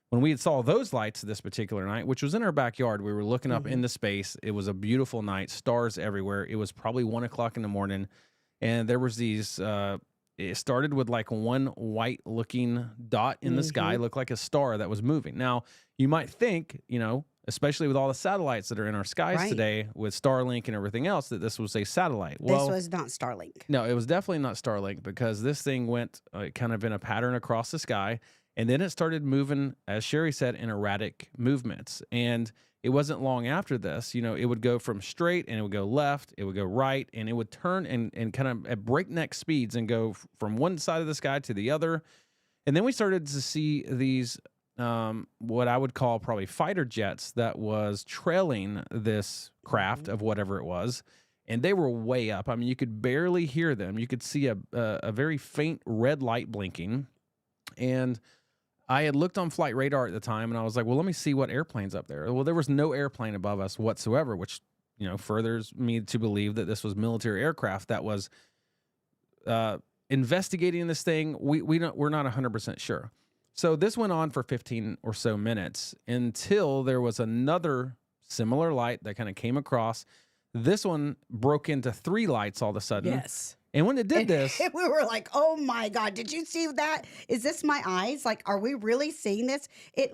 when we saw those lights this particular night, which was in our backyard, we were looking up into space. It was a beautiful night, stars everywhere. It was probably 1 o'clock in the morning, and there was these. It started with like one white looking dot in the sky, looked like a star that was moving. Now, you might think, especially with all the satellites that are in our skies today with Starlink and everything else, that this was a satellite. Well, this was not Starlink. No, it was definitely not Starlink, because this thing went kind of in a pattern across the sky, and then it started moving, as Sherry said, in erratic movements. And it wasn't long after this, it would go from straight, and it would go left, it would go right, and it would turn and kind of at breakneck speeds and go from one side of the sky to the other. And then we started to see these, what I would call probably fighter jets that was trailing this craft of whatever it was. And they were way up. I mean, you could barely hear them. You could see a very faint red light blinking. And I had looked on flight radar at the time, and I was like, well, let me see what airplane's up there. Well, there was no airplane above us whatsoever, which, furthers me to believe that this was military aircraft that was investigating this thing. We're not 100% sure. So this went on for 15 or so minutes until there was another similar light that kind of came across. This one broke into 3 lights all of a sudden. Yes. And when it did this, we were like, oh my God, did you see that? Is this my eyes? Like, are we really seeing this? It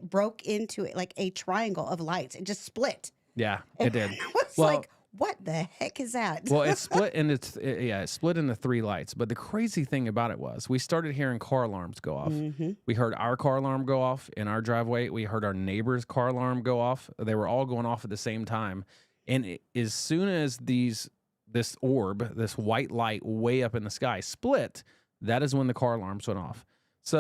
broke into like a triangle of lights. It just split. Yeah, it did. I was like, what the heck is that? Well, it split into it split into 3 lights. But the crazy thing about it was we started hearing car alarms go off. We heard our car alarm go off in our driveway. We heard our neighbor's car alarm go off. They were all going off at the same time. And as soon as this orb, this white light way up in the sky split, that is when the car alarms went off.